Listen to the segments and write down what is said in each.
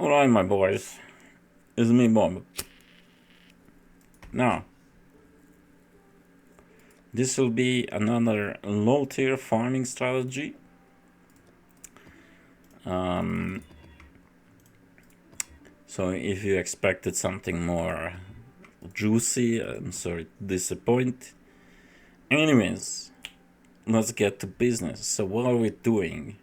Alright, my boys, it's me, Bob. Now, this will be another low tier farming strategy. So if you expected something more juicy, I'm sorry to disappoint. Anyways, let's get to business. So what are we doing?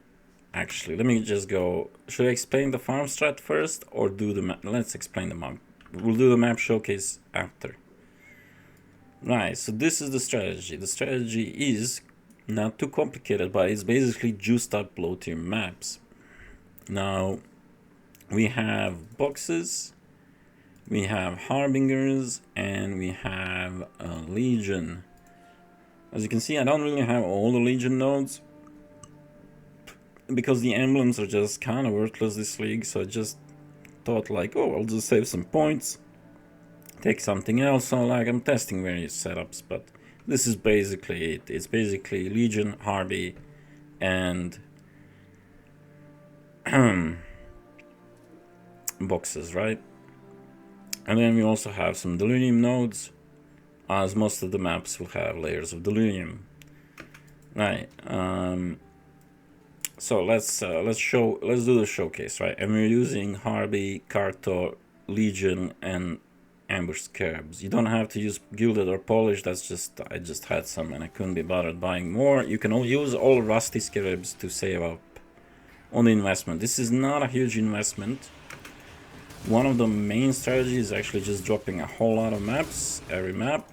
Actually, let me just go. Should I explain the farm strat first or do the map? Let's explain the map. We'll do the map showcase after. Right, so this is the strategy. The strategy is not too complicated, but it's basically juiced up low tier maps. Now, we have boxes, we have harbingers, and we have a legion. As you can see, I don't really have all the legion nodes because the emblems are just kind of worthless this league, so I just thought like, oh, I'll just save some points, take something else. So like I'm testing various setups, but this is basically it. It's basically legion, harby, and boxes, right? And then we also have some delirium nodes, as most of the maps will have layers of delirium. Right. So let's do the showcase, right? And we're using Harby, Carto, Legion, and Ambush Scarabs. You don't have to use Gilded or Polished. That's just I just had some and I couldn't be bothered buying more. You can use all Rusty Scarabs to save up on the investment. This is not a huge investment. One of the main strategies is actually just dropping a whole lot of maps, every map.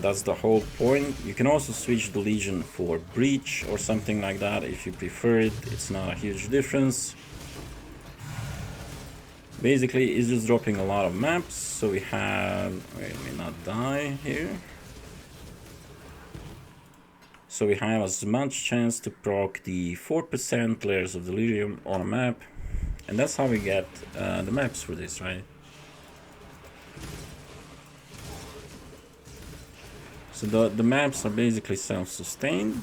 That's the whole point. You can also switch the Legion for Breach or something like that if you prefer it. It's not a huge difference. Basically, it's just dropping a lot of maps. So we have... Wait, let me not die here. So we have as much chance to proc the 4% layers of Delirium on a map. And that's how we get the maps for this, right? So the maps are basically self-sustained.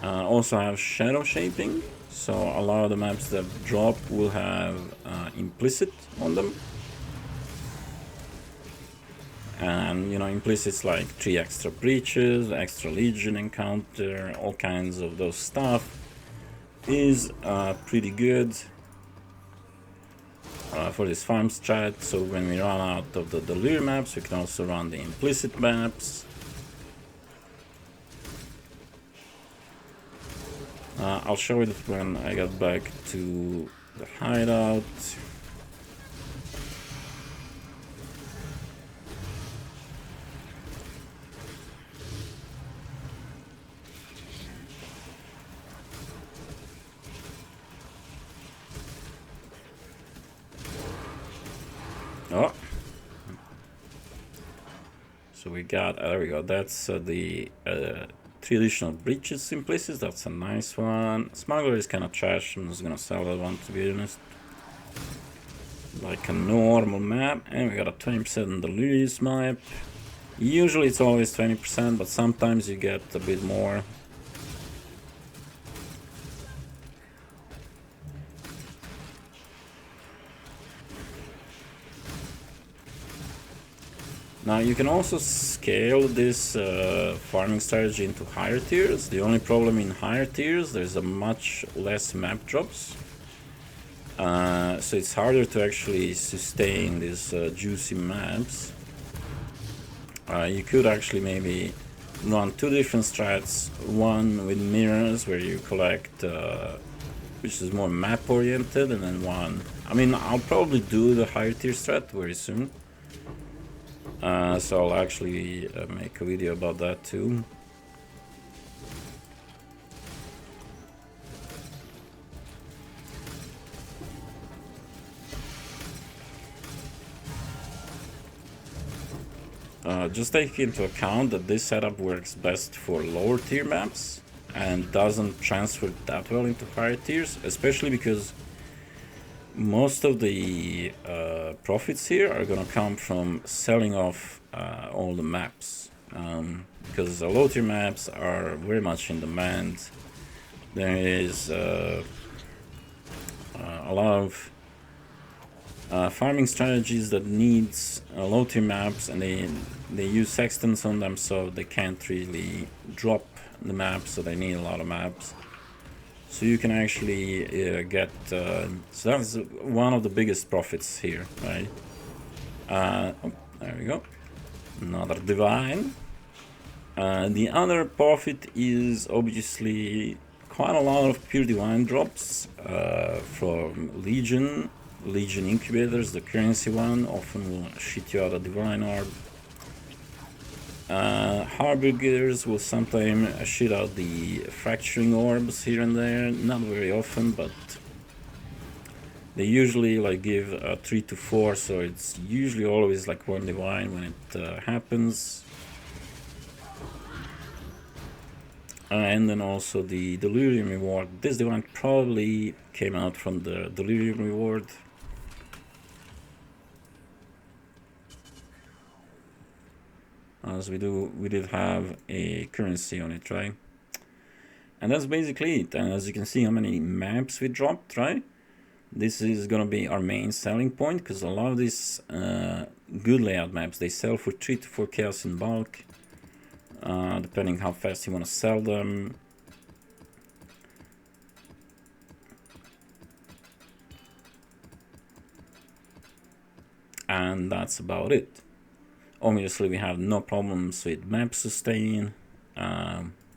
Also have shadow shaping. So a lot of the maps that drop will have implicit on them. And you know, implicit's like 3 extra breaches, extra legion encounter, all kinds of those stuff is pretty good for this farm strat. So when we run out of the delirium maps, we can also run the implicit maps. I'll show it when I get back to the hideout. Oh, so we got, there we go, that's the 3 additional breaches implicit. That's a nice one. Smuggler is kind of trash. I'm just gonna sell that one, to be honest. Like a normal map. And we got a 20% in the Delirious map. Usually it's always 20%, but sometimes you get a bit more. Now you can also scale this farming strategy into higher tiers. The only problem in higher tiers, there's a much less map drops. So it's harder to actually sustain these juicy maps. You could actually maybe run 2 different strats. One with mirrors where you collect, which is more map oriented, and then one. I mean, I'll probably do the higher tier strat very soon. So I'll actually make a video about that too. Just take into account that this setup works best for lower tier maps and doesn't transfer that well into higher tiers, especially because most of the profits here are gonna come from selling off all the maps, because the low tier maps are very much in demand. There is a a lot of farming strategies that needs low tier maps, and they use sextants on them, so they can't really drop the map, so they need a lot of maps. So you can actually get so that's one of the biggest profits here, right? Oh, there we go, another divine. The other profit is obviously quite a lot of pure divine drops from Legion incubators. The currency one often will shit you out a divine orb. Harbingers will sometimes shit out the fracturing orbs here and there, not very often, but they usually like give 3 to 4, so it's usually always like 1 divine when it happens. And then also the Delirium reward. This divine probably came out from the Delirium reward. As we did have a currency on it, right? And that's basically it. And as you can see how many maps we dropped, right? This is gonna be our main selling point, because a lot of these good layout maps, they sell for 3 to 4 chaos in bulk, depending how fast you want to sell them. And that's about it. Obviously we have no problems with map sustain.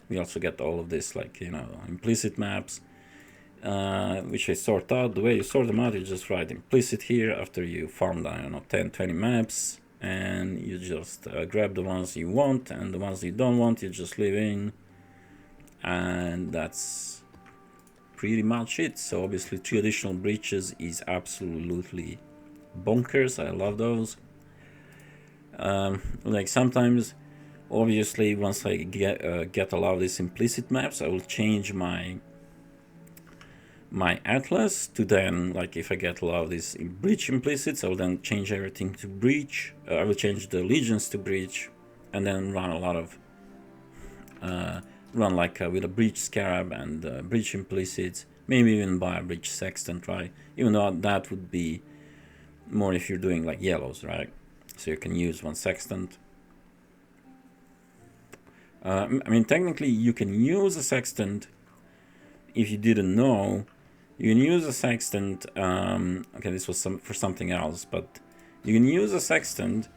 We also get all of this, like, you know, implicit maps, which I sort out. The way you sort them out, you just write implicit here after you farm down, you know, 10-20 maps, and you just grab the ones you want, and the ones you don't want you just leave in, and that's pretty much it. So obviously 3 additional breaches is absolutely bonkers. I love those. Like sometimes, obviously, once I get a lot of these implicit maps, I will change my atlas to then, like, if I get a lot of these breach implicits, I will then change everything to breach. I will change the legions to breach, and then run a lot of run like with a breach scarab and breach implicits, maybe even buy a breach sextant, right? Even though that would be more if you're doing like yellows, right? So you can use one sextant. I mean, technically you can use a sextant. If you didn't know, you can use a sextant. Okay, this was for something else, but you can use a sextant.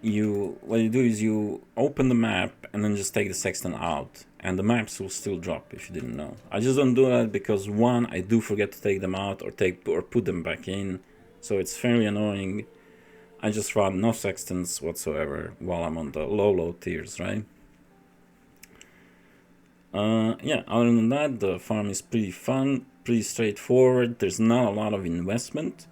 What you do is you open the map and then just take the sextant out, and the maps will still drop if you didn't know. I just don't do that because, one, I do forget to take them out or put them back in, so it's fairly annoying. I just run no sextants whatsoever while I'm on the low tiers, right? Yeah, other than that, the farm is pretty fun, pretty straightforward. There's not a lot of investment.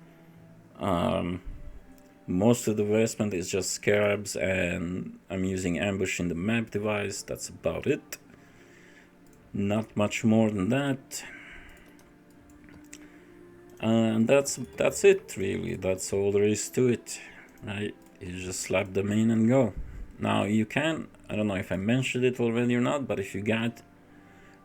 Most of the investment is just scarabs, and I'm using ambush in the map device. That's about it. Not much more than that. And that's it, really. That's all there is to it. Right? You just slap them in and go. Now you can, I don't know if I mentioned it already or not, but if you got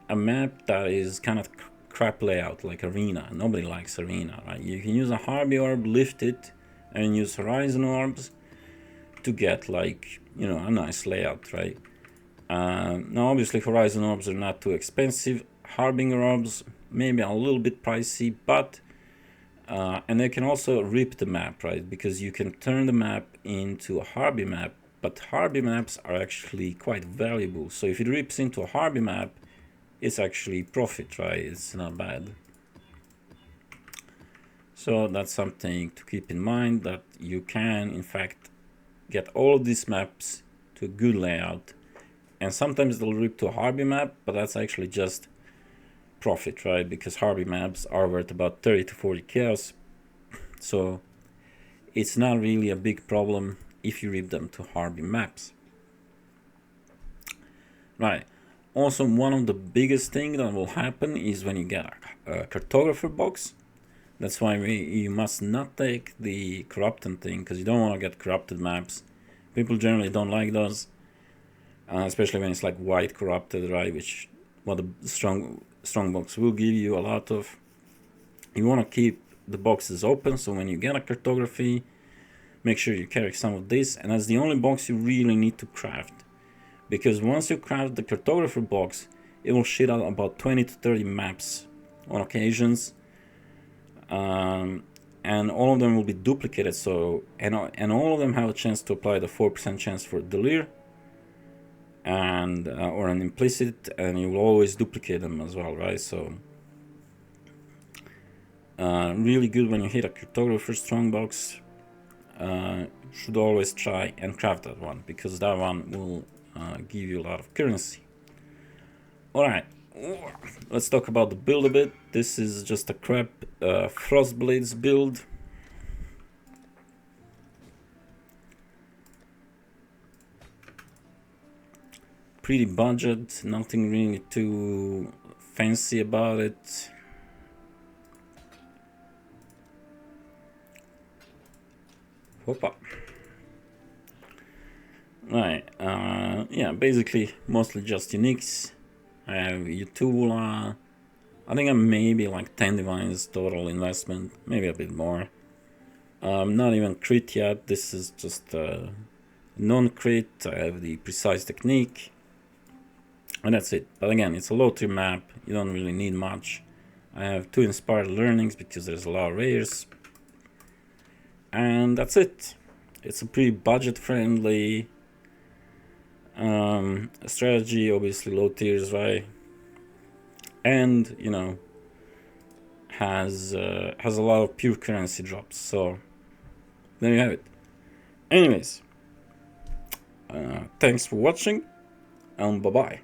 a map that is kind of crap layout, like Arena, nobody likes Arena, right? You can use a Harvey orb, lift it, and use Horizon orbs to get, like, you know, a nice layout, right? Now obviously Horizon orbs are not too expensive. Harbinger orbs maybe a little bit pricey, but and they can also rip the map, right? Because you can turn the map into a Harby map, but Harby maps are actually quite valuable. So if it rips into a Harby map, it's actually profit, right? It's not bad. So that's something to keep in mind, that you can in fact get all of these maps to a good layout, and sometimes they'll rip to a Harby map, but that's actually just profit, right? Because Harby maps are worth about 30 to 40 chaos, so it's not really a big problem if you rip them to Harby maps, right? Also, one of the biggest things that will happen is when you get a cartographer box. That's why you must not take the corrupted thing, because you don't want to get corrupted maps. People generally don't like those, especially when it's like white corrupted, right? Which what the strong box will give you a lot of. You want to keep the boxes open, so when you get a cartography, make sure you carry some of this, and that's the only box you really need to craft. Because once you craft the cartographer box, it will shit out about 20 to 30 maps on occasions. And all of them will be duplicated, so and all of them have a chance to apply the 4% chance for delir, and or an implicit, and you will always duplicate them as well, right? So really good when you hit a cartographer strongbox. Should always try and craft that one, because that one will give you a lot of currency. Alright, let's talk about the build a bit. This is just a crap Frostblades build. Pretty budget, nothing really too fancy about it. Hoppa. Right, yeah, basically mostly just uniques. I have Utula. I think I'm maybe like 10 divines total investment, maybe a bit more. Not even crit yet, this is just non-crit. I have the precise technique, and that's it. But again, it's a low tier map, you don't really need much. I have 2 inspired learnings because there's a lot of rares, and that's it. It's a pretty budget friendly strategy, obviously low tiers, right? And you know, has a lot of pure currency drops. So there you have it. Anyways, thanks for watching, and bye bye.